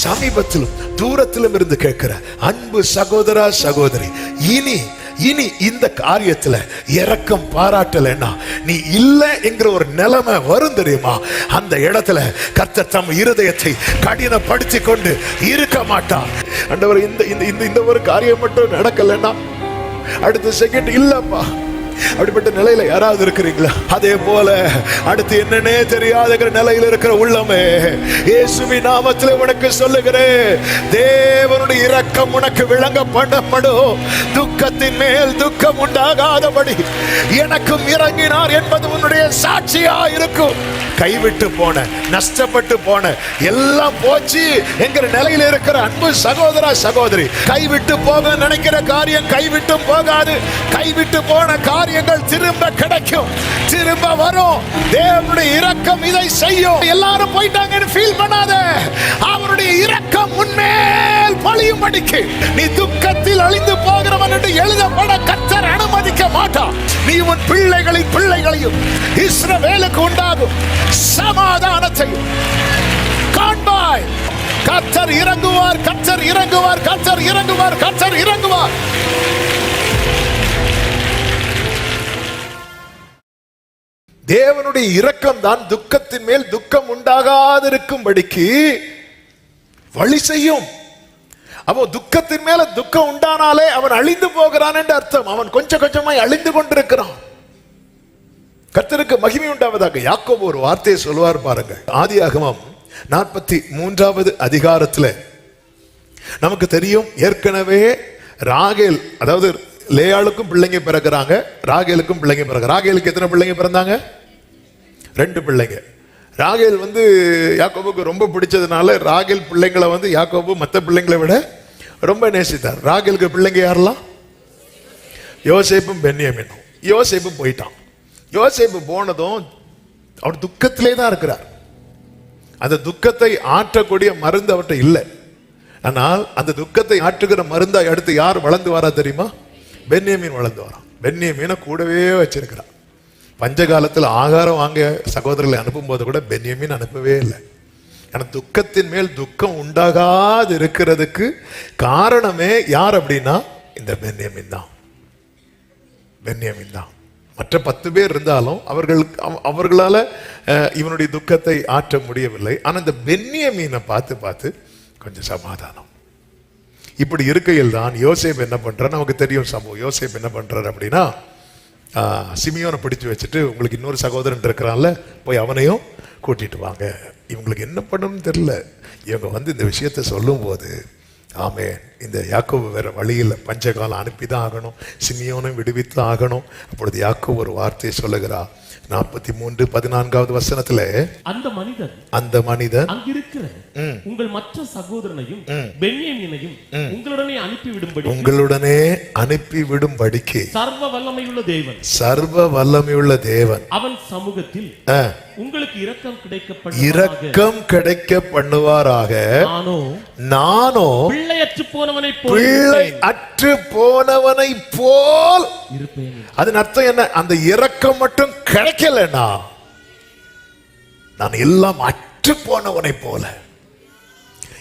சமீபத்திலும் தூரத்திலும் இருந்து கேட்கிற அன்பு சகோதரா சகோதரி, இனி இந்த காரியத்துல இரக்கம் பாராட்டலைன்னா நீ இல்ல என்கிற ஒரு நிலைமை வரும் தெரியுமா? அந்த இடத்துல கர்த்தர் தம் இருதயத்தை கடினப்படுத்தி கொண்டு இருக்க மாட்டார். ஆண்டவர், இந்த ஒரு காரியம் மட்டும் நடக்கலைன்னா அடுத்த செகண்ட் இல்லப்பா, அப்படிப்பட்ட நிலையில யாராவது இருக்கிறீங்களா? அதே போல அடுத்து என்னன்னே தெரியாத நிலையில இருக்கிற உள்ளமே, இயேசுவின் நாமத்திலே உனக்கு சொல்லுகிறேன், தேவனுடைய இரக்கம் உனக்கு விளங்க பண்ணப்படும். துக்கத்தின் மேல் துக்கம் உண்டாகாதபடி எனக்கும் இறங்கினார் என்பது உன்னுடைய சாட்சியா இருக்கும். கைவிட்டு போன, நஷ்டப்பட்டு போன, எல்லாம் போச்சு என்கிற நிலையில இருக்கிற அன்பு சகோதரா சகோதரி, கைவிட்டு போக நினைக்கிற காரியம் கைவிட்டும் போகாது. கைவிட்டு போன காரியங்கள் திரும்ப கிடைக்கும், திரும்ப வரும். தேவனுடைய இரக்கம் இதை செய்யும். எல்லாரும் போயிட்டாங்கன்னு ஃபீல் பண்ணாத. அவருடைய இரக்கம் உன்மேல் பொழியும்படிக்கு நீ துக்கத்தில் அழிந்து போகிறவன் என்று எழுதப்பட கர்த்தர் அனுமதிக்க மாட்டார். நீ உன் பிள்ளைகளையும் இஸ்ரவேலுக்கு உண்டாகும் சமாதானத்தையும் காண்பாய். கர்த்தர் இறங்குவார், கர்த்தர் இறங்குவார், கர்த்தர் இறங்குவார், கர்த்தர் இறங்குவார். தேவனுடைய இரக்கம் தான் துக்கத்தின் மேல் துக்கம் உண்டாகாதிருக்கும்படிக்கு வழி செய்யும். அவன் துக்கத்தின் மேல துக்கம் உண்டானாலே அவன் அழிந்து போகிறான் என்று அர்த்தம். அவன் கொஞ்சம் கொஞ்சமாய் அழிந்து கொண்டிருக்கிறான். கர்த்தருக்கு மகிமை உண்டாவதாக. யாக்கோபு ஒரு வார்த்தையை சொல்வார் பாருங்க. ஆதியாகமம் 43வது அதிகாரத்தில் நமக்கு தெரியும், ஏற்கனவே ராகேல், அதாவது லேயாளுக்கும் பிள்ளைங்க பிறகுறாங்க, ராகேலுக்கும் பிள்ளைங்க பிறகு. ராகேலுக்கு எத்தனை பிள்ளைங்க பிறந்தாங்க? 2 பிள்ளைங்க. ராகேல் யாக்கோபுக்கு ரொம்ப பிடிச்சதுனால ராகேல் பிள்ளைங்களை யாக்கோபு மற்ற பிள்ளைங்களை விட ரொம்ப நேசித்தார். ராகேலுக்கு பிள்ளைங்க யாரெல்லாம்? யோசேப்பும் பென்யாமீனும். யோசேப்பும் போயிட்டான். யோசேப்பு போனதும் அவர் துக்கத்திலே தான் இருக்கிறார். அந்த துக்கத்தை ஆற்றக்கூடிய மருந்து அவர்கிட்ட இல்லை. ஆனால் அந்த துக்கத்தை ஆற்றுகிற மருந்தா அடுத்து யார் வளர்ந்து வரா தெரியுமா? பென்யாமீன் வளர்ந்து வரான். பென்யாமீனை கூடவே வச்சிருக்கிறான். பஞ்ச காலத்தில் ஆகாரம் வாங்க சகோதரர்களை அனுப்பும் போது கூட பென்யாமீன் அனுப்பவே இல்லை. ஆனால் துக்கத்தின் மேல் துக்கம் உண்டாகாது இருக்கிறதுக்கு காரணமே யார் அப்படின்னா இந்த பென்யாமீன் தான். பென்யாமீன் தான். மற்ற 10 பேர் இருந்தாலும் அவர்களால இவனுடைய துக்கத்தை ஆற்ற முடியவில்லை. ஆனால் இந்த பென்யாமீனை பார்த்து கொஞ்சம் சமாதானம். இப்படி இருக்கையில் தான் யோசேப் என்ன பண்றார்? நமக்கு தெரியும் சம்பவம். யோசேப் என்ன பண்றாரு அப்படின்னா, சிமியோனை பிடிச்சு வச்சுட்டு, உங்களுக்கு இன்னொரு சகோதரன் இருக்கிறான்ல, போய் அவனையும் கூட்டிட்டு வாங்க. இவங்களுக்கு என்ன பண்ணணும்னு தெரியல. இவங்க இந்த விஷயத்த சொல்லும் போது, ஆமே, இந்த யாக்கோபு வேற வழியில் பஞ்சகாலம் அனுப்பிதான் ஆகணும், சிமியோனும் விடுவித்து ஆகணும். அப்பொழுது யாக்கோபு ஒரு வார்த்தையை சொல்லுகிறார். 43:14 வசனத்துல, அந்த மனிதன் அங்கிருக்கிற உங்கள் மற்ற சகோதரனையும் பென்யாமீனையும் உங்களுடனே அனுப்பிவிடும்படிக்கு சர்வ வல்லமையுள்ள தேவன் அவன் சமூகத்தில் உங்களுக்கு இரக்கம் கிடைக்க பண்ணுவாராக. நானோ பிள்ளை அற்று போனவனை போல் இருப்பேன். அதன் அர்த்தம் என்ன? அந்த இரக்கம் மட்டும் கிடைக்கலனா நான் எல்லாம் அற்று போனவனை போல.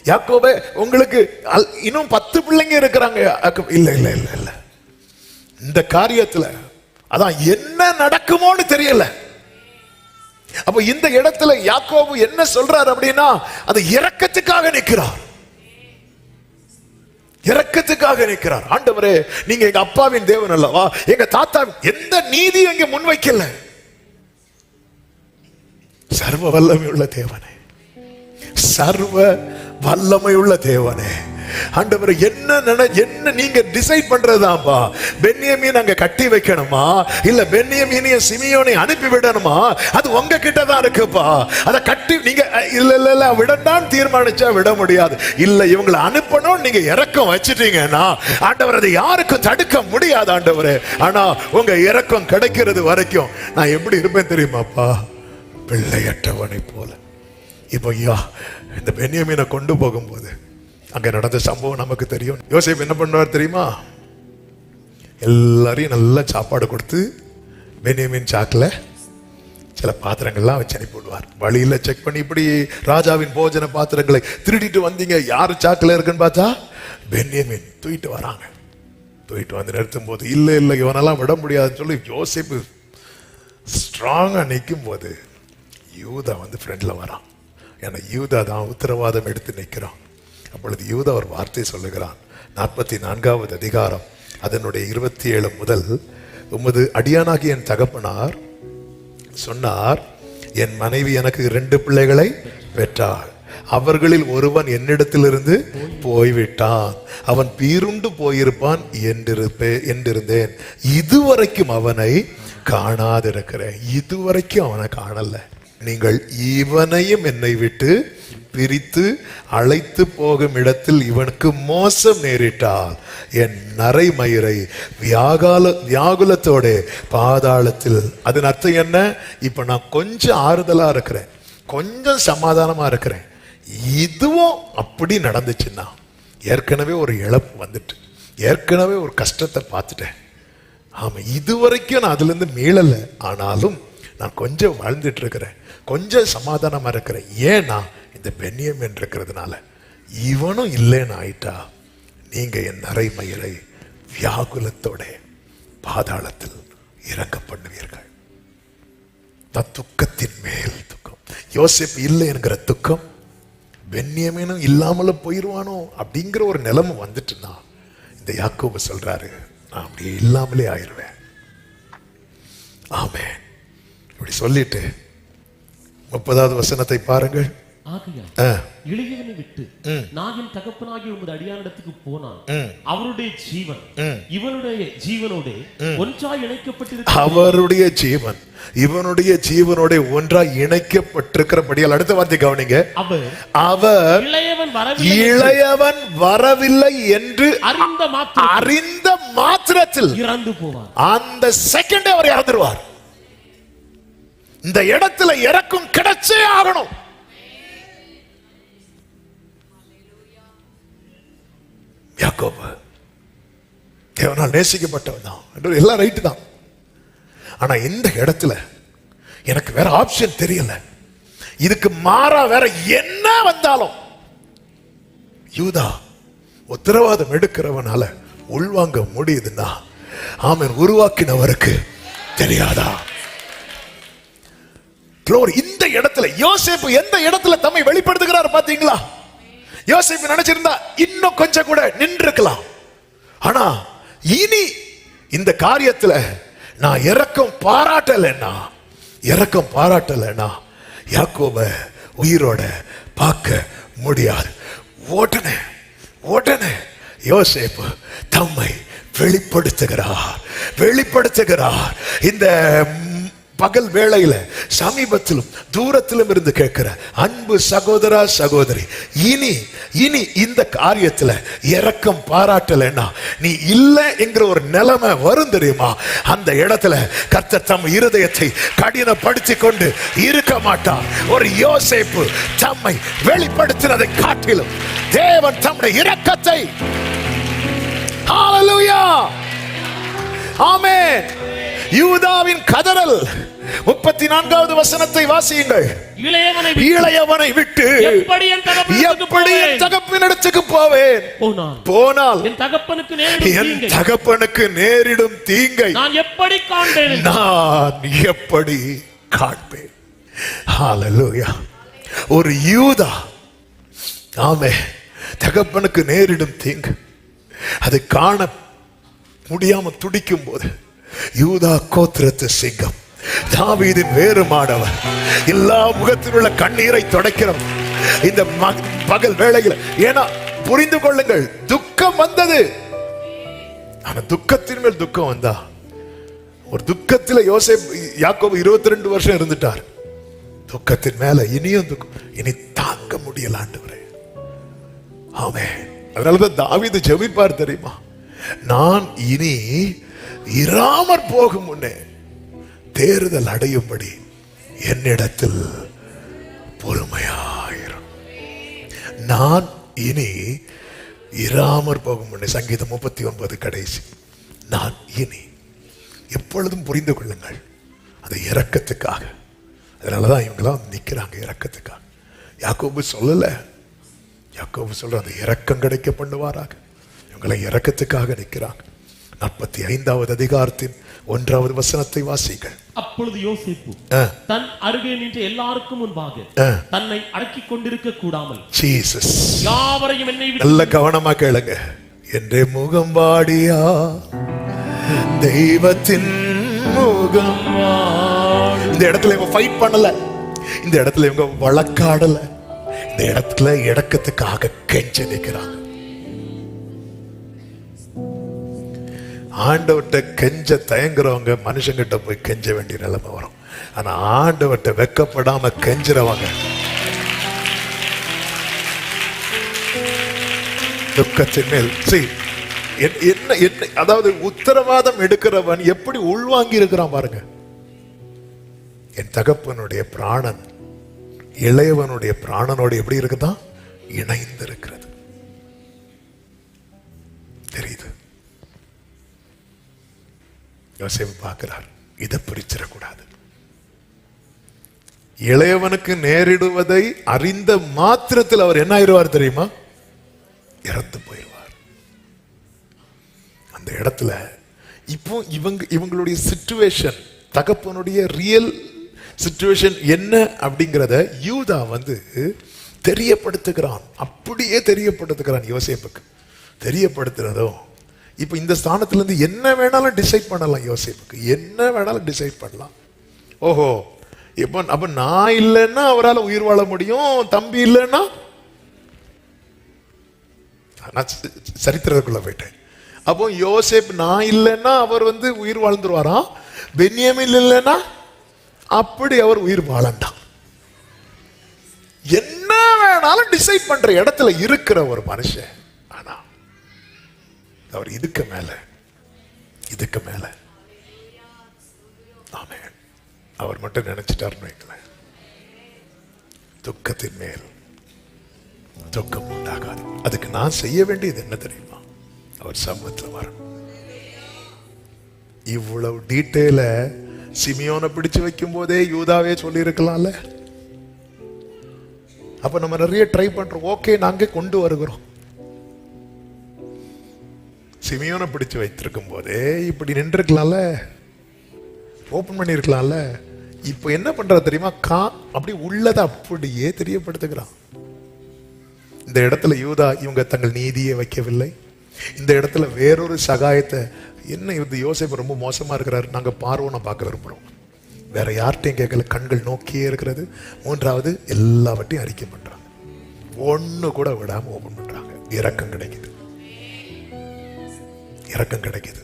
யாக்கோபே, உங்களுக்கு இன்னும் 10 பிள்ளைங்க இருக்கிறாங்க. இல்ல இல்ல இல்ல இல்ல, இந்த காரியத்துல அதான் என்ன நடக்குமோன்னு தெரியல. அப்ப இந்த இடத்துல யாக்கோபு என்ன சொல்றார் அப்படின்னா, அது இரக்கத்துக்காக நிற்கிறார். இரக்கத்துக்காக நிற்கிறார். ஆண்டவரே, நீங்க எங்க அப்பாவின் தேவன் அல்லவா, எங்க தாத்தா எந்த நீதி இங்க முன்வைக்கல. சர்வ வல்லமையுள்ள தேவனே, சர்வ வல்லமையுள்ள தேவனே, ஆண்டவர் என்ன நீங்க டிசைட் பண்றதாப்பா? பென்யாமீன் அங்க கட்டி வைக்கணுமா, இல்ல பென்யாமீனையும் சிமியோனை அனுப்பி விடணுமா? அது உங்க கிட்ட தான் இருக்குப்பா. அத கட்டி நீங்க இல்ல விடண்டான்னு தீர்மானிச்சா விட முடியாது. இல்ல இவங்களை அனுப்பணும் நீங்க இரக்கம் வச்சிட்டீங்கன்னா ஆண்டவர் அதை யாருக்கும் தடுக்க முடியாது ஆண்டவரே. ஆனா உங்க இரக்கம் கிடைக்கிறது வரைக்கும் நான் எப்படி இருப்பேன் தெரியுமாப்பா? பிள்ளையற்றவனை போல. இப்போ இந்த பென்யாமீனை கொண்டு போகும்போது அங்க நடந்த சம்பவம் நமக்கு தெரியும். யோசேப் என்ன பண்ணுவார் தெரியுமா? எல்லாரையும் நல்லா சாப்பாடு கொடுத்து பென்யாமீன் சாக்குல சில பாத்திரங்கள்லாம் வச்சு அனுப்பி விடுவார். வழியில செக் பண்ணி, இப்படி ராஜாவின் போஜன பாத்திரங்களை திருடிட்டு வந்தீங்க, யாரு சாக்குல இருக்குன்னு பார்த்தா பென்யமீன் தூக்கிட்டு வராங்க. தூக்கிட்டு வந்து நிறுத்தும் போது இல்லை இவனெல்லாம் விட முடியாதுன்னு சொல்லி யோசேப்பு ஸ்ட்ராங்கா நிற்கும் போது யூதா வந்து ஃப்ரெண்ட்ல வரான். ஏன்னா யூதா தான் உத்தரவாதம் எடுத்து நிற்கிறான். அப்பொழுது யூதா ஒரு வார்த்தை சொல்லுகிறான். 44வது அதிகாரம் அதனுடைய 27 முதல், உமது அடியானாகி என் தகப்பனார் சொன்னார், என் மனைவி எனக்கு 2 பிள்ளைகளை பெற்றாள், அவர்களில் ஒருவன் என்னிடத்திலிருந்து போய்விட்டான், அவன் பீருண்டு போயிருப்பான் என்றிருந்தேன், இதுவரைக்கும் அவனை காணாதிருக்கிறேன். இதுவரைக்கும் அவனை காணல. நீங்கள் இவனையும் என்னை விட்டு பிரித்து அழைத்து போகும் இடத்தில் இவனுக்கு மோசம் நேரிட்டால் என் நரைமயிரை வியாகுலத்தோட பாதாளத்தில். அதன் அர்த்தம் என்ன? இப்ப நான் கொஞ்சம் ஆறுதலா இருக்கிறேன், கொஞ்சம் சமாதானமா இருக்கிறேன். இதுவும் அப்படி நடந்துச்சுன்னா, ஏற்கனவே ஒரு இழப்பு வந்துட்டு, ஏற்கனவே ஒரு கஷ்டத்தை பார்த்துட்டேன். ஆமா, இதுவரைக்கும் நான் அதுல இருந்து மீளல, ஆனாலும் நான் கொஞ்சம் வாழ்ந்துட்டு இருக்கிறேன், கொஞ்சம் சமாதானமா இருக்கிறேன். ஏன்னா இந்த பென்யமீன் இருக்கிறதுனால. இவனும் இல்லைன்னு ஆயிட்டா நீங்க என் நரைமயிரை வியாகுலத்தோட பாதாளத்தில் இறங்க பண்ணுவீர்கள். துக்கத்தின் மேல் துக்கம். யோசேப்பு இல்லை என்கிற துக்கம், பென்யமீனும் இல்லாமலும் போயிருவானோ அப்படிங்கிற ஒரு நிலைமை வந்துட்டுனா, இந்த யாக்கோபு சொல்றாரு, நான் அப்படியே இல்லாமலே ஆயிருவேன். ஆமென். இப்படி சொல்லிட்டு 30வது வசனத்தை பாருங்கள். ஆகையால் இளையவனை விட்டு நான் என் தகப்பனாகிய உமது அடியானிடத்துக்கு போனான், அவருடைய ஜீவன் இவனுடைய ஜீவனோட ஒன்றாய் இணைக்கப்பட்டிருக்கிறது. அவருடைய ஜீவன் இவனுடைய ஜீவனோட ஒன்றாய் இணைக்கப்பட்டிருக்கிறபடியால், அடுத்த வார்த்தை கவனிங்க, அவர் இளையவன் வரவில்லை என்று அறிந்த மாத்திரத்தில் இறந்து போவார். அந்த செகண்டே அவர் இறந்துருவார். இந்த இடத்துல இறக்கும் கிடைச்சே ஆகணும். யாக்கோபு தேவனால் நேசிக்கப்பட்டவன் தான், எல்லாம் ரைட்டு தான். ஆனா இந்த இடத்துல எனக்கு வேற ஆப்ஷன் தெரியல, இதுக்கு மாறா வேற என்ன வந்தாலும் யூதா உத்தரவாதம் எடுக்கிறவனால உள்வாங்க முடியுதுன்னா, ஆமென், உருவாக்கினவருக்கு தெரியாதா? இந்த இடத்துல யோசேப்பு எந்த இடத்துல தம்மை வெளிப்படுத்துகிறார் பாத்தீங்களா? யோசேப்பு நினைச்சிருந்தா இன்னும் கொஞ்சம் கூட நின்றுக்கலாம். ஆனா இனி இந்த காரியத்துல நான் இரக்கம் பாராட்டலைன்னா யாக்கோபை உயிரோட பார்க்க முடியாது. உடனே யோசேப்பு தம்மை வெளிப்படுத்துகிறார். இந்த பகல் வேளையில சமீபத்திலும் தூரத்திலும் இருந்து கேட்கிற அன்பு சகோதரா சகோதரி, இனி இந்த காரியத்துல இரக்கம் பாராட்டலைன்னா நீ இல்ல என்கிற ஒரு நிலைமை வரும் தெரியுமா? அந்த இடத்துல கர்த்தர் தம் இருதயத்தை கடினப்படுத்திக் கொண்டு இருக்க மாட்டார். ஒரு யோசேப்பு தம்மை வெளிப்படுத்தினதை காட்டிலும் தேவன் தம்முடைய இரக்கத்தை, ஹல்லேலூயா, ஆமென். யூதாவின் கதறல் 34வது வசனத்தை வாசியுங்கள். இளையவனை விட்டு எப்படி என் தகப்பனிடத்துக்கு போவேன்? போனால் என் தகப்பனுக்கு நேரிடும் தீங்கை நான் எப்படி காண்பேன்? ஹல்லேலூயா. ஒரு யூதா, ஆமென், தகப்பனுக்கு நேரிடும் தீங்கு அதை காண முடியாம துடிக்கும் போது, யூதா கோத்திரத்து சிங்கம், தாவீதின் வேறுமானவர், எல்லா முகத்தில் உள்ள கண்ணீரை துடைக்கிறவர் இந்த பகல் வேளையில். ஏன்னா புரிந்து கொள்ளுங்கள், துக்கம் வந்தது. ஆனா துக்கத்தின் மேல் துக்கம் வந்தா, ஒரு துக்கத்துல யாக்கோபு 22 வருஷம் இருந்துட்டார். துக்கத்தின் மேல இனியும் துக்கம், இனி தாங்க முடியல ஆண்டவரே. ஆமென். அதனாலதான் தாவீது ஜெபிப்பார் தெரியுமா? நான் இனி இராமற் போகும் முன்னே தேறுதல் அடையும்படி என்னிடத்தில் பொறுமையாயிரும். நான் இனி இராமற் போகும் முன்னே, சங்கீதம் 39 கடைசி. நான் இனி, எப்பொழுதும் புரிந்து கொள்ளுங்கள், அது இரக்கத்துக்காக. அதனாலதான் இவங்களாம் நிக்கிறாங்க இரக்கத்துக்காக. யாக்கோபு சொல்லல, யாக்கோபு சொல்ற அந்த இரக்கம் கிடைக்க பண்ணுவாராக. இவங்களை இரக்கத்துக்காக நிக்கிறாங்க. 45வது அதிகாரத்தின் 1வது வசனத்தை வாசிங்கள். அப்பொழுது யோசேப்பு தன் அருகே நின்ற எல்லாருக்கும் முன்பாக தன்னை அடக்கிக் கொண்டிருக்க கூடாமல் ஜீசஸ் யாவரையும் என்னை விட்டு, நல்ல கவனமா கேளுங்க, என்றே முகம் வாடியா தெய்வத்தின் முகம். இந்த இடத்துல இவங்க ஃபைட் பண்ணல, இந்த இடத்துல இவங்க வழக்காடல, இந்த இடத்துல இடக்கத்துக்காக கெஞ்ச நிற்கிறாங்க. ஆண்டவர்கிட்ட கெஞ்ச தயங்குறவங்க மனுஷங்கிட்ட போய் கெஞ்ச வேண்டிய நிலைமை வரும். ஆனா ஆண்டவர்கிட்ட வெக்கப்படாம கெஞ்சுறவங்க துக்கத்தின் மேல் என்ன என்ன, அதாவது உத்தரவாதம் எடுக்கிறவன் எப்படி உள்வாங்கி இருக்கிறான் பாருங்க. என் தகப்பனுடைய பிராணன் இளையவனுடைய பிராணனோடு எப்படி இருக்குதான் இணைந்து இருக்கிறது. தெரியுது? யோசேப்பு பார்க்கிறார், இதை பிரிச்சிடக்கூடாது. இளையவனுக்கு நேரிடுவதை அறிந்த மாத்திரத்தில் அவர் என்ன ஆயிடுவார் தெரியுமா? இறந்து போயிடுவார். அந்த இடத்துல இப்போ இவங்களுடைய சிச்சுவேஷன், தகப்பனுடைய ரியல் சிச்சுவேஷன் என்ன அப்படிங்கிறத யூதா தெரியப்படுத்துகிறான். அப்படியே தெரியப்படுத்துகிறான் யோசேப்புக்கு. தெரியப்படுத்துறதும் இப்ப இந்த ஸ்தானத்துல இருந்து என்ன வேணாலும் டிசைட் பண்ணலாம். யோசேப்புக்கு என்ன வேணாலும் டிசைட் பண்ணலாம். ஓஹோ, இப்ப அப்ப நான் இல்லைன்னா அவரால் உயிர் வாழ முடியும், தம்பி இல்லைன்னா நான் சரித்திரத்துக்குள்ள போயிட்டேன். அப்போ யோசேப் நான் இல்லைன்னா அவர் உயிர் வாழ்ந்துருவாராம், பென்யாமீன் இல்லைன்னா அப்படி அவர் உயிர் வாழண்டாம். என்ன வேணாலும் டிசைட் பண்ற இடத்துல இருக்கிற ஒரு மனுஷன். ஆனா அவர் இதுக்கு மேல ஆமென் அவர் மட்டும் நினைச்சிட்டாருன்னு வைங்களேன், துக்கத்தின் மேல் துக்கம் உண்டாகாது. அதுக்கு நான் செய்ய வேண்டியது என்ன தெரியுமா? அவர் சமூகத்தில் வரணும். இவ்வளவு டீட்டெயில சிமியோனை பிடிச்சு வைக்கும் போதே யூதாவே சொல்லி இருக்கலாம்ல. அப்ப நம்ம நிறைய ட்ரை பண்றோம். ஓகே, நாங்க கொண்டு வருகிறோம். சிமியோனை பிடிச்சு வைத்திருக்கும் போதே இப்படி நின்றுக்கலாம்ல, ஓபன் பண்ணிருக்கலாம்ல. இப்ப என்ன பண்ற தெரியுமா? அப்படி உள்ளதை அப்படியே தெரியப்படுத்துகிறான். இந்த இடத்துல யூதா இவங்க தங்கள் நீதியை வைக்கவில்லை. இந்த இடத்துல வேறொரு சகாயத்தை, என்ன இது யோசேப்பு ரொம்ப மோசமா இருக்கிறாரு, நாங்க பார்வோனை பார்க்க விரும்புறோம், வேற யார்கிட்டையும் கேட்கல, கண்கள் நோக்கியே இருக்கிறது. 3வது எல்லாவற்றையும் அறிக்கை பண்றாங்க, ஒண்ணு கூட விடாம ஓபன் பண்றாங்க. இரக்கம் கிடைக்குது, இரக்கம் கிடைக்குது.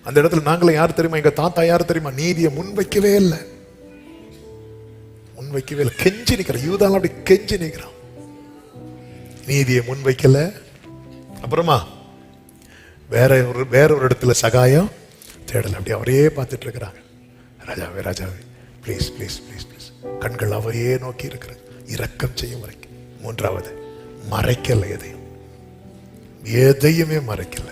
அந்த இடத்துல நாங்களும் யார் தெரியுமா? எங்க தாத்தா யார் தெரியுமா? நீதியை முன்வைக்கவே இல்லை, முன்வைக்கவே இல்லை. கெஞ்சி நிற்கிறான் யூதாலாம், அப்படி கெஞ்சி நிற்கிறான், நீதியை முன்வைக்கல. அப்புறமா வேற ஒரு இடத்துல சகாயம் தேடல. அப்படி அவரையே பார்த்துட்டு இருக்கிறாங்க. ராஜாவே ராஜாவே ப்ளீஸ் ப்ளீஸ் ப்ளீஸ் ப்ளீஸ். கண்கள் அவரையே நோக்கி இருக்கிறது, இரக்கம் செய்யும் வரைக்கும். 3வது மறைக்கல, எதையுமே மறைக்கல.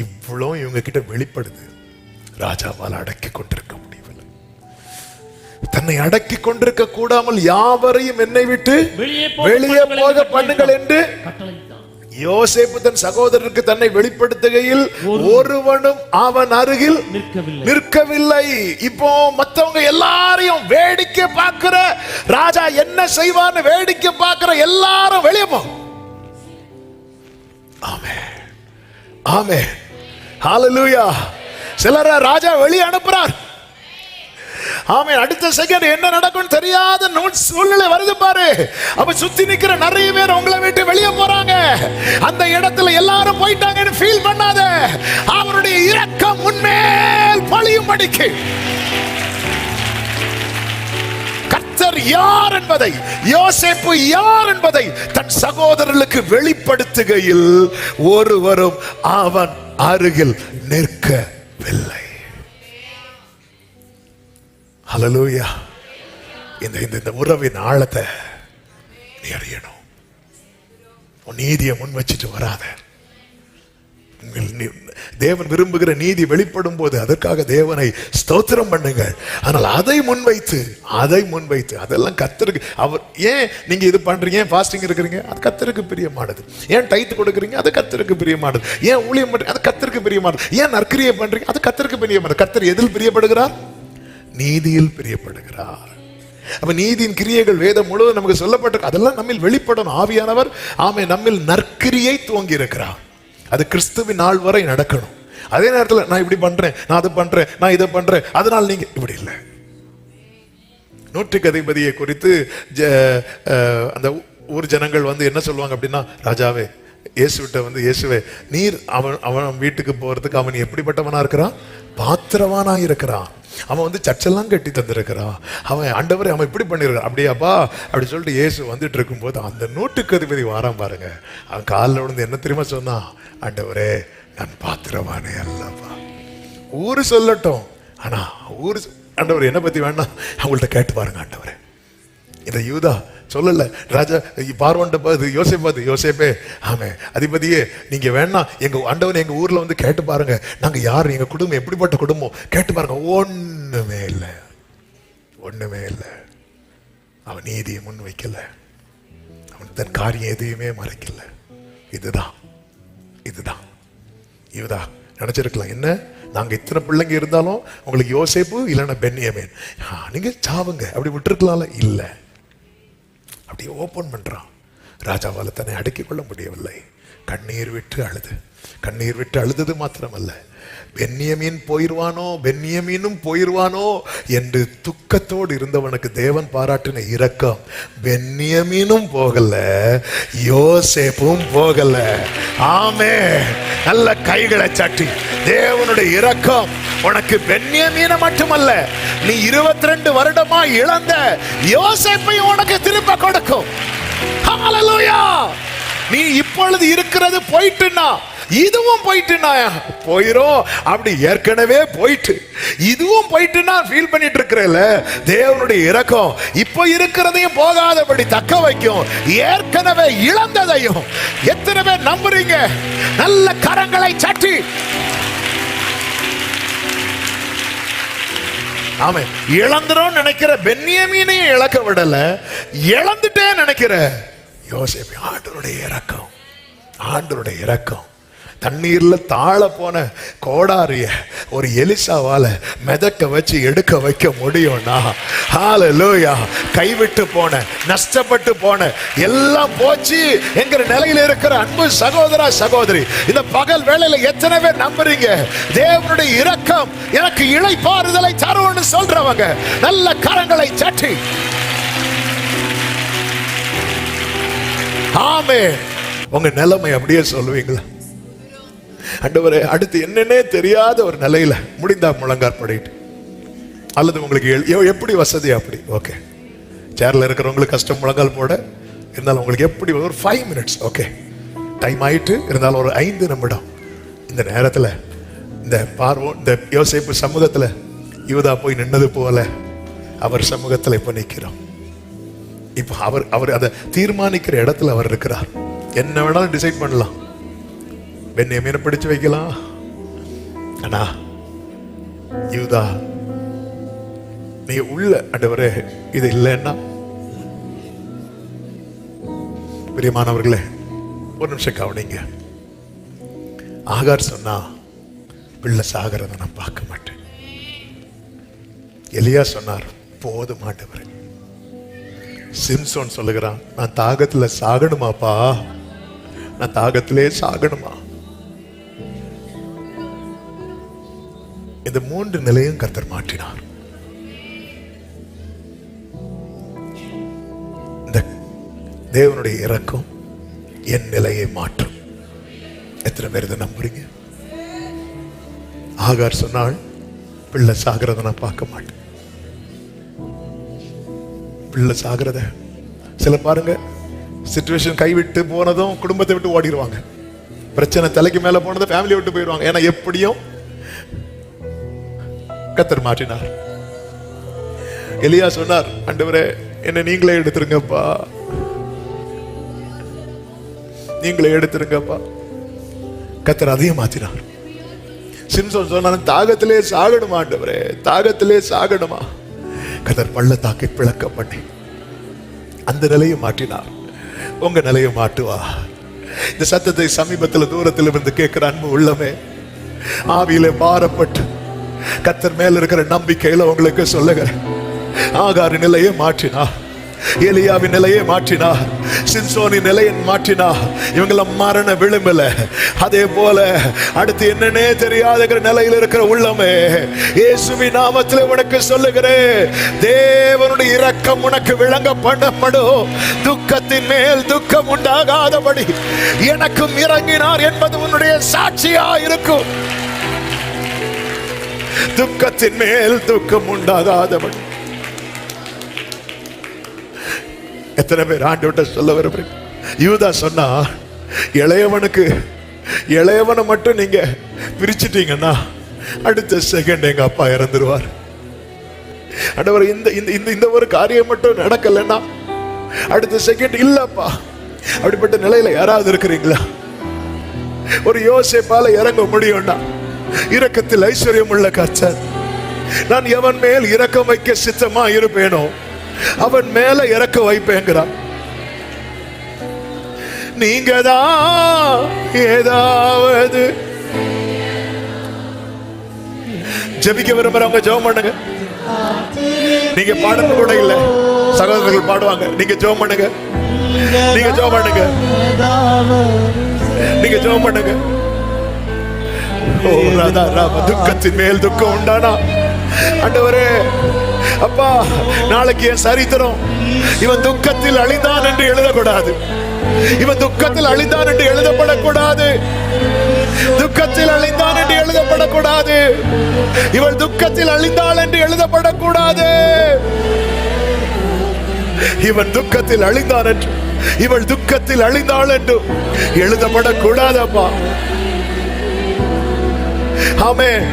இவ்வளோ இவங்க கிட்ட வெளிப்படுது. ராஜாவால் அடக்கி கொண்டிருக்க முடியவில்லை. தன்னை அடக்கி கொண்டிருக்க கூடாமல் யாவரையும் என்னை விட்டு வெளியே போக பண்ணுங்கள் என்று யோசேப்பு தன் சகோதரருக்கு தன்னை வெளிப்படுத்துகையில் ஒருவனும் அவன் அருகில் நிற்கவில்லை. இப்போ மற்றவங்க எல்லாரையும் வேடிக்கை பார்க்கிற ராஜா என்ன செய்வார்னு வேடிக்கை பார்க்கிற எல்லாரும் வெளியே போ. ஆமென் ஆமென் ஹalleluya. சிலரை ராஜா வெளியே அனுப்புறார். ஆமென். அடுத்த செகண்ட் என்ன நடக்கும் தெரியாத சூழ்நிலை வருது பாரு. அப்ப சுத்தி நிக்கிற நிறைய பேர் உங்களை விட்டு வெளியே போறாங்க. அந்த இடத்துல எல்லாரும் போயிட்டாங்கன்னு ஃபீல் பண்ணாத. அவருடைய இரக்கம் உன்மேல் பொழியும்படிக்கு கர்த்தர் யார் என்பதை, யோசேப்பு யார் என்பதை தன் சகோதரர்களுக்கு வெளிப்படுத்துகையில் ஒருவரும் அவன் அருகில் நிற்கவில்லை. ஹல்லேலூயா. இந்த உறவின் ஆழத்தை நீ அறியணும். உன் நீதியை முன் வச்சுட்டு வராத. தேவன் விரும்புகிற நீதி வெளிப்படும் போது அதற்காக தேவனை ஸ்தோத்திரம் பண்ணுங்க. ஆனால் அதை முன்வைத்து அதெல்லாம் கர்த்தருக்கு அவர் ஏன் நீங்க இது பண்றீங்க, ஏன் ஃபாஸ்டிங் இருக்கிறீங்க, அது கர்த்தருக்கு பிரியமானது. ஏன் டைத் கொடுக்குறீங்க, அது கர்த்தருக்கு பிரியமானது. ஏன் ஊழியம் பண்றீங்க, அது கர்த்தருக்கு பிரியமானது. ஏன் நற்கிரியை பண்றீங்க, அது கர்த்தருக்கு பிரியமானது. கர்த்தர் எதில் பிரியப்படுகிறார்? நீதியில் பிரியப்படுகிறார். அப்ப நீதியின் கிரியைகள் வேதம் முழுவதும் நமக்கு சொல்லப்பட்டிருக்கு. அதெல்லாம் நம்மில் வெளிப்படணும். ஆவியானவர் நம்மில் நற்கிரியை துவங்கி இருக்கிறார். அது கிறிஸ்துவின் நாள் வரை நடக்கணும். அதே நேரத்தில் நான் இப்படி பண்றேன், நான் அதை பண்றேன், நான் இதை பண்றேன், அதனால் நீங்க இப்படி இல்லை. நூற்றுக்கு அதிபதியை குறித்து அந்த ஊர் ஜனங்கள் என்ன சொல்லுவாங்க அப்படின்னா, ராஜாவே இயேசுவிட்ட இயேசுவே நீர் அவன் வீட்டுக்கு போறதுக்கு அவன் எப்படிப்பட்டவனா இருக்கிறான்? பாத்திரவானா இருக்கிறான். அவன் சர்ச்செல்லாம் கட்டி தந்திருக்கிறான். அவன் ஆண்டவரே அவன் இப்படி பண்ணிருக்கான். அப்படியாப்பா அப்படி சொல்லிட்டு இயேசு வந்துட்டு இருக்கும்போது அந்த நூற்றுக்கு அதிபதி வாரான் பாருங்க. அவன் காலில் விழுந்து என்ன தெரியுமா சொன்னான்? ஆண்டவரே நான் பாத்திரவானே அல்லப்பா. ஊரு சொல்லட்டும், ஆனா ஊரு ஆண்டவர் என்ன பத்தி வேணா அவங்கள்ட்ட கேட்டு பாருங்க. ஆண்டவரே இந்த யூதா சொல்லல, ராஜா பார்வோன்ட்ட பார்த்து யோசேப்பே ஆமே அதிபதியே நீங்க வேணா எங்க ஆண்டவன் எங்க ஊர்ல கேட்டு பாருங்க, நாங்க யாரு, எங்க குடும்பம் எப்படிப்பட்ட குடும்பம் கேட்டு பாருங்க. ஒண்ணுமே இல்லை. அவன் நீதியை முன் வைக்கல, அவன் தன் காரியம் எதையுமே மறைக்கல. இதுதான் யூதா நினைச்சிருக்கலாம், என்ன நாங்க இத்தனை பிள்ளைங்க இருந்தாலும் உங்களுக்கு யோசேப்பு இல்லைன்னா பென்யமீன், நீங்க சாவுங்க அப்படி விட்டுருக்கலாம்ல. இல்லை, அப்படியே ஓபன் பண்றான். ராஜாவால தன்னை அடக்கிக் கொள்ள முடியவில்லை. கண்ணீர் விட்டு அழுதது மாத்திரமல்ல, பென்யமீனும் போயிருவானோ என்று துக்கத்தோடு இருந்தவனுக்கு தேவன் பாராட்டின இரக்கம். பென்யமீனும் போகல, யோசேப்பும் போகல. ஆமே, நல்ல கைகளை சட்டி தேவனுடைய இரக்கம் உனக்கு பென்யமீன மட்டுமல்ல, நீ 22 வருடமா இழந்த யோசேப்பையும் உனக்கு திரும்ப கொடுக்கும். ஹல்லேலூயா. நீ இப்பொழுது இருக்கிறது போயிட்டுனா, இதுவும் போயிட்டுனா போயிரும். அப்படி ஏற்கனவே போயிட்டு இதுவும் போயிட்டுனா ஃபீல் பண்ணிட்டு இருக்கிறல, தேவனுடைய இரக்கம் இப்போ இருக்கிறதையும் போகாதபடி தக்க வைக்கும். ஏற்கனவே இழந்ததையும் எத்தனை பேர் நம்புறீங்க? நல்ல கரங்களை சட்டி ஆமே. இழந்துரும் நினைக்கிற பென்யமீனையும் இழக்க விடல, இழந்துட்டே நினைக்கிற யோசேப்பு. ஆண்டவருடைய இரக்கம் தண்ணீர்ல தாழ போன கோடாரிய ஒரு எலிசாவால மிதக்க வச்சு எடுக்க வைக்க முடியும்னா, ஹல்லேலூயா. கைவிட்டு போன, நஷ்டப்பட்டு போன, எல்லாம் போச்சு என்கிற நிலையில இருக்கிற அன்பு சகோதரா சகோதரி, இந்த பகல் வேளையில எத்தனை பேர் நம்புறீங்க தேவனுடைய இரக்கம் எனக்கு இளைப்பாறுதலை தரும்னு சொல்றவங்க நல்ல கரங்களை சட்டி ஆமே. உங்க நிலைமை அப்படியே சொல்லுவீங்களா? ஆண்டவரே அடுத்து என்னன்னே தெரியாத ஒரு நிலையில முடிந்தா முழங்கார் படிட்டு, அல்லது உங்களுக்கு எப்படி வசதி அப்படி ஓகே, சேர்ல இருக்கிறவங்களுக்கு கஷ்டம் முழங்கால் போட, இருந்தாலும் உங்களுக்கு எப்படி ஒரு 5 மினிட்ஸ் ஓகே டைம் ஆயிட்டு, இருந்தாலும் ஒரு 5 நிமிடம் இந்த நேரத்துல இந்த இந்த யோசேப்பு சமூகத்துல யூதா போய் நின்னது போல அவர் சமூகத்துல இப்ப நிக்கிறோம். இப்ப அவர் அதை தீர்மானிக்கிற இடத்துல அவர் இருக்கிறார். என்ன வேணாலும் டிசைட் பண்ணலாம், பென்யமீனை பிடிச்சு வைக்கலாம். ஆனா யூதா நீ உள்ள ஆண்டவரே இது இல்லைன்னா, பிரியமானவர்களே ஒரு நிமிஷம் கவனிங்க. ஆகார் சொன்னா பிள்ளை சாகிறத நான் பார்க்க மாட்டேன். எலியா சொன்னார் போதும் ஆண்டவரே. சிம்சோன் சொல்லுகிறான் நான் தாகத்துல சாகணுமாப்பா, நான் தாகத்திலே சாகணுமா. இந்த 3 நிலையும் கர்த்தர் மாற்றினார். இந்த தேவனுடைய இரக்கம் என் நிலையை மாற்றும். எத்தனை பேர் இதை நம்புறீங்க? ஆகார் சொன்னாள் பிள்ளை சாகிறத நான் பார்க்க மாட்டேன். பிள்ளை சாகிறத சில பாருங்க, சிச்சுவேஷன் கைவிட்டு போனதும் குடும்பத்தை விட்டு ஓடிடுவாங்க. பிரச்சனை தலைக்கு மேல போனதும் ஃபேமிலியை விட்டு போயிடுவாங்க. ஏன்னா எப்படியும் கர்த்தர் மாற்றினார். எலியா சொன்னார் ஆண்டவரே என்ன நீங்களே எடுத்துருங்கப்பா, நீங்களே எடுத்துருங்கப்பா. கர்த்தர் அதையும் மாத்தினார். சிம்சோன் சொன்னான், தாகத்திலே சாகணுமா ஆண்டவரே, தாகத்திலே சாகணுமா? கர்த்தர் பள்ளத்தாக்கை பிளக்க பண்ணி அந்த நிலையை மாற்றினார். உங்க நிலையை மாட்டுவா. இந்த சத்தத்தை சமீபத்தில் தூரத்தில் இருந்து கேட்கிற அன்பு உள்ளமே, ஆவியிலே பாரப்பட்டு கர்த்தர் மேல இருக்கிற நம்பிக்கையில உங்களுக்கு சொல்லுகிறேன், ஆகார் நிலையை மாற்றினார், எலியாவின் நிலையை மாற்றினார், சிம்சோனின் நிலையை மாற்றினார். இவங்கள மரண விளிம்புல, அதே போல அடுத்து என்னன்னே தெரியாத நிலையில் இருக்கிற உள்ளமே, இயேசுவின் நாமத்தில் உனக்கு சொல்லுகிறேன், தேவனுடைய இரக்கம் உனக்கு விளங்க பண்ணப்படும். துக்கத்தின் மேல் துக்கம் உண்டாகாதபடி எனக்கும் இறங்கினார் என்பது உன்னுடைய சாட்சியா இருக்கும். துக்கத்தின் மேல் துக்கம் உண்டாகாதபடி. எத்தனை பேர் ஆண்டவர்கிட்ட சொல்ல விரும்புறீங்க? யூதா சொன்னா, இளையவனை மட்டும் நீங்க பிரிச்சிட்டீங்கன்னா அடுத்த செகண்ட் எங்க அப்பா இறந்துருவார். ஆண்டவர், இந்த ஒரு காரியம் மட்டும் நடக்கலன்னா அடுத்த செகண்ட் இல்லப்பா. அப்படிப்பட்ட நிலையில யாராவது இருக்கிறீங்களா? ஒரு யோசேப்பால இறங்க முடியும்னா, இரக்கத்தில் ஐஸ்வர்யம் உள்ள கர்த்தர், நான் எவன் மேல் இரக்கம் வைக்க சித்தமா இருப்பேனோ அவன் மேல இறக்க வைப்பேங்கிறான். நீங்க தான் ஏதாவது ஜெபிக்க விரும்புறவங்க ஜெபம் பண்ணுங்க. நீங்க பாடணும் கூட இல்ல, சகோதரர்கள் பாடுவாங்க. நீங்க ஜெபம் பண்ணுங்க, நீங்க ஜெபம் பண்ணுங்க, நீங்க ஜெபம் பண்ணுங்க. ஓ ராதா ராம, துக்கத்தின் மேல் துக்கம் உண்டானா ஆண்டவரே, அப்பா, நாளைக்கு என் சரித்திரம் இவன் துக்கத்தில் அழிந்தான் என்று எழுதக்கூடாது, இவன் துக்கத்தில் அழிந்தான் என்று எழுதப்படக்கூடாது, துக்கத்தில் அழிந்தான் என்று எழுதப்படக்கூடாது, இவள் துக்கத்தில் அழிந்தாள் என்று எழுதப்படக்கூடாது. இவன் துக்கத்தில் அழிந்தான் என்று, இவள் துக்கத்தில் அழிந்தாள் என்று எழுதப்படக்கூடாதப்பா. ஆமென்.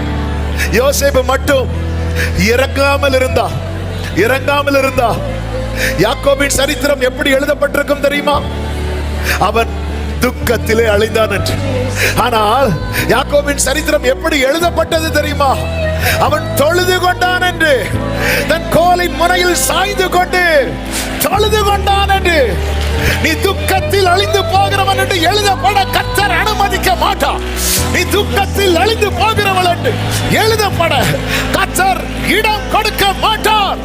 யோசேப்பு மட்டும் இறங்காமல் இருந்தா யாக்கோபின் சரித்திரம் எப்படி எழுதப்பட்டிருக்கும் தெரியுமா? அவன் துக்கத்திலே அழிந்தான் என்று. ஆனால் யாக்கோபின் சரித்திரம் எப்படி எழுதப்பட்டது தெரியுமா? அவன் தொழுது கொண்டான் என்று, தன் கோலின் முனையில் சாய்ந்து கொண்டு தொழுது கொண்டான் என்று. நீ துக்கத்தில் அழிந்து போகிறவன் என்று எழுதப்பட கர்த்தர் அனுமதிக்க மாட்டான். நீ துக்கத்தில் அழிந்து போகிறவள் என்று எழுதப்பட கர்த்தர் இடம் கொடுக்க மாட்டார்.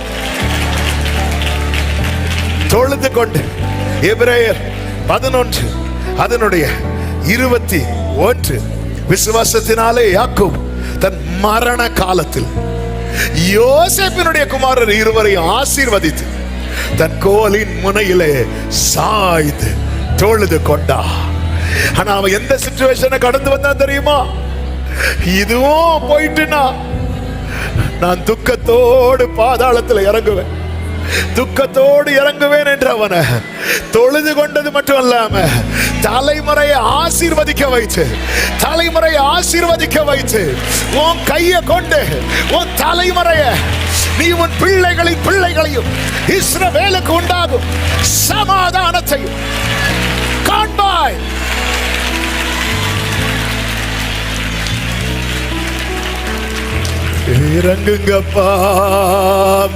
தொழுது கொண்டு, எபிரேயர் 11 அதனுடைய 21, விசுவாசத்தினாலே யாக்கோபு தன் மரண காலத்தில் யோசேப்பினுடைய குமாரர் இருவரையும் ஆசீர்வதித்து தன் கோலின் முனையிலே சாய்ந்து தொழுது கொண்டா. ஆனா அவன் எந்த சிச்சுவேஷனை கடந்து வந்தான் தெரியுமா? இதுவும் போயிட்டுனா நான் துக்கத்தோடு பாதாளத்தில் இறங்குவேன், துக்கத்தோடு இறங்குவேன் என்று அவனை தொழுது கொண்டது மட்டும் இல்லாம தலைமுறையை ஆசீர்வதிக்க வைத்து, தலைமுறையை ஆசீர்வதிக்க வைத்து, உன் கையை கொண்டு உன் தலைமுறையை, நீ உன் பிள்ளைகளின் பிள்ளைகளையும் இஸ்ரவேலுக்கு உண்டாகும் சமாதானத்தையும் காண்பாய். இறங்குங்கப்பா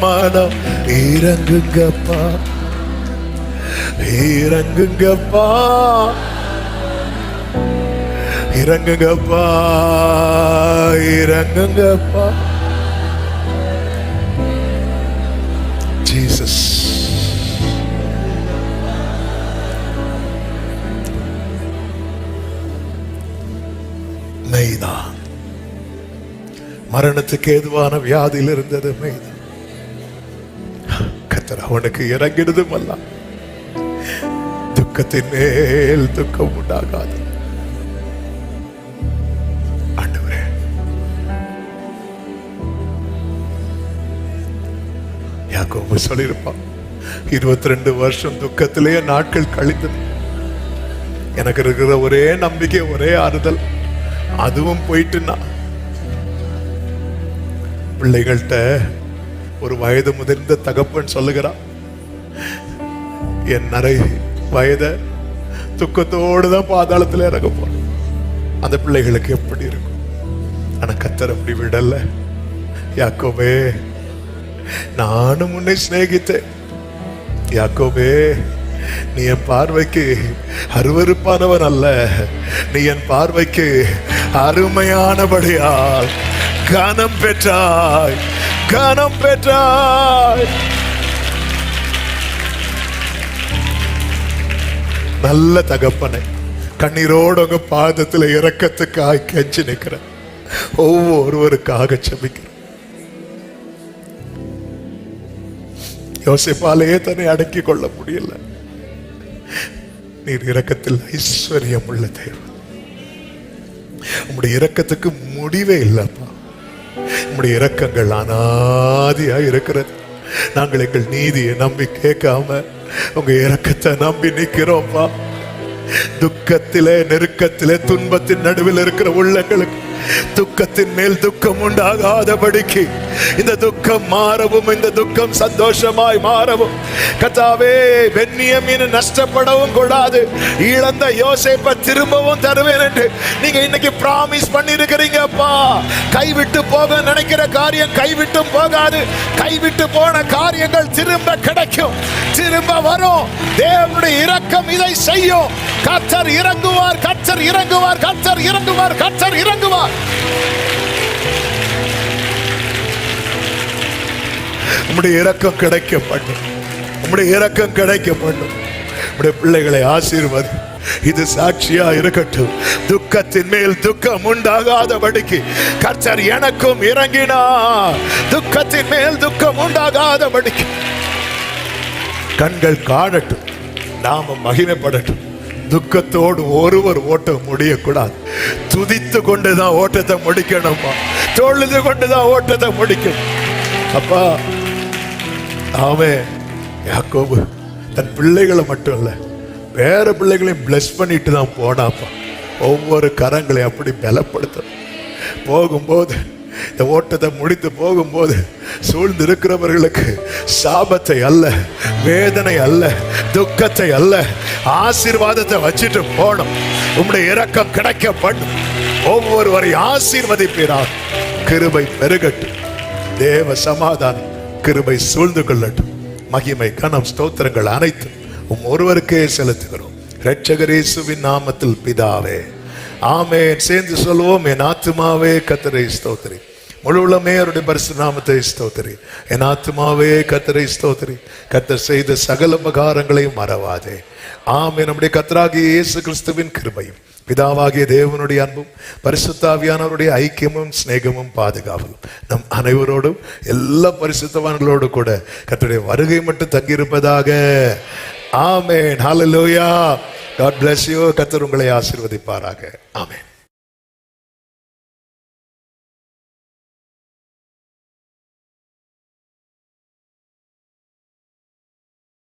மனம், இறங்குங்கப்பா, இறங்குங்கப்பா, இறங்குங்கப்பா, இறங்குங்கப்பா. ஜீசஸ், மெய்தான். மரணத்துக்கு ஏதுவான வியாதியில் இருந்தது மெய்தான். கர்த்தர் அவனுக்கு இறங்கினதும் அல்ல. துக்கத்தின் மேல் துக்கம் உண்டாகாது. ஆண்டவரே, யாக்கோபு சொல்லியிருப்பான், 22 வருஷம் துக்கத்திலேயே நாட்கள் கழிந்தது. எனக்கு இருக்கிற ஒரே நம்பிக்கை, ஒரே ஆறுதல், அதுவும் போயிட்டுன்னா. பிள்ளைகள்கிட்ட ஒரு வயது முதிர்ந்த தகப்பன் சொல்லுகிறான், என் நிறை வயத துக்கத்தோடு தான் பாதாளத்தில் இறங்க போறேன். அந்த பிள்ளைகளுக்கு எப்படி இருக்கும்? ஆனா கர்த்தர் அப்படி விடல. யாக்கோபே, நானும் உன்னை சிநேகித்தேன். யாக்கோபே, நீ என் பார்வைக்கு அருவருப்பானவன் அல்ல, நீ என் பார்வைக்கு அருமையானபடியால் கனம் பெற்றாய், கனம் பெற்றாய். நல்ல தகப்பனை, கண்ணீரோடு உங்க பாதத்துல இரக்கத்துக்காய் கெஞ்சி நிற்கிற ஒவ்வொருவருக்காக செபிக்கிறேன். யோசேப்பாலேயே தன்னை அடக்கிக் கொள்ள முடியல. நீர் இரக்கத்தில் ஐஸ்வர்யம் உள்ள தேவன். உம்முடைய இரக்கத்துக்கு முடிவே இல்லப்பா. உம்முடைய இரக்கங்கள் அனாதியா இருக்கிறது. நாங்கள் எங்கள் நீதியை நம்பி கேட்காம உங்க இரக்கத்தை நம்பி நிற்கிறோம்ப்பா. துக்கத்திலே, நெருக்கத்திலே, துன்பத்தின் நடுவில் இருக்கிற உள்ளங்களுக்கு துக்கத்தின் மேல் துக்கம் உண்டாகாதபடிக்கு இந்த துக்கம் மாறவும், இந்த துக்கம் சந்தோஷமாய் மாறவும் கர்த்தாவே, பென்யமீன் நஷ்டப்படவும் கூடாது. இழந்த யோசேப்பை திரும்பவும் தருவேன் என்று நீங்க இன்னைக்கு பிராமிஸ் பண்ணி இருக்கிறீங்கப்பா. கைவிட்டு போக நினைக்கிற காரியம் கைவிட்டும் போகாது. கைவிட்டு போன காரியங்கள் திரும்ப கிடைக்கும், திரும்ப வரும். தேவனுடைய இரக்கம் இதை செய்யும். கர்த்தர் இறங்குவார், கர்த்தர் இறங்குவார், கர்த்தர் இறங்குவார், கர்த்தர் இறங்குவார். உம்முடைய இரக்கம் கிடைக்க பண்ணும், உம்முடைய இரக்கம் கிடைக்க பண்ணும். உம்முடைய பிள்ளைகளை ஆசீர்வாதி. இது சாட்சியா இருக்கட்டும். துக்கத்தின் மேல் துக்கம் உண்டாகாதபடிக்கு கர்த்தர் எனக்கும் இறங்கினார். துக்கத்தின் மேல் துக்கம் உண்டாகாதபடிக்கு கண்கள் காணட்டும், நாம மகிமைப்படட்டும். துக்கத்தோடு ஒருவர் ஓட்டம் முடியக்கூடாது. துதித்து கொண்டுதான் ஓட்டத்தை முடிக்கணும்ப்பா. தொழுது கொண்டுதான் ஓட்டத்தை முடிக்கணும் அப்பா. ஆமென். யாக்கோபு தன் பிள்ளைகளை மட்டும் இல்ல, வேற பிள்ளைகளையும் பிளஸ் பண்ணிட்டு தான் போனாப்பா. ஒவ்வொரு கரங்களையும் அப்படி பலப்படுத்தணும். போகும்போது, இந்த ஓட்டத்தை முடித்து போகும்போது சூழ்ந்து இருக்கிறவர்களுக்கு சாபத்தை அல்ல, வேதனை அல்ல, துக்கத்தை அல்ல, ஆசீர்வாதத்தை வச்சுட்டு போனோம். உம்முடைய இரக்கம் கிடைக்க பண்ணும். ஒவ்வொருவரை ஆசீர்வதிப்பீராக. கிருபை பெருகட்டும். தேவ சமாதானம் கிருபை சூழ்ந்து கொள்ளட்டும். மகிமை, கனம், ஸ்தோத்திரங்கள் அனைத்தும் ஒருவருக்கே செலுத்துகிறோம். இரட்சகர் இயேசுவின் நாமத்தில் பிதாவே, ஆமென். சேர்ந்து சொல்வோம். என் ஆத்துமாவே கர்த்தரை ஸ்தோத்திரி, முழு உள்ளமே அவருடைய பரிசுத்த நாமத்தை ஸ்தோத்திரி. என் ஆத்துமாவே கர்த்தரை ஸ்தோத்திரி, கர்த்தர் செய்த சகல உபகாரங்களையும் மறவாதே. ஆமென். நம்முடைய கர்த்தராகிய இயேசு கிறிஸ்துவின் கிருபையும், பிதாவாகிய தேவனுடைய அன்பும், பரிசுத்த ஆவியானவருடைய ஐக்கியமும், சிநேகமும், பாதுகாவலும் நம் அனைவரோடும், எல்லா பரிசுத்தவான்களோடு கூட கர்த்தருடைய வருகை மட்டும் தங்கியிருப்பதாக. ஆமென். ஹல்லேலூயா. God bless you. கர்த்தர் உங்களை ஆசீர்வதிப்பாராக. ஆமென்.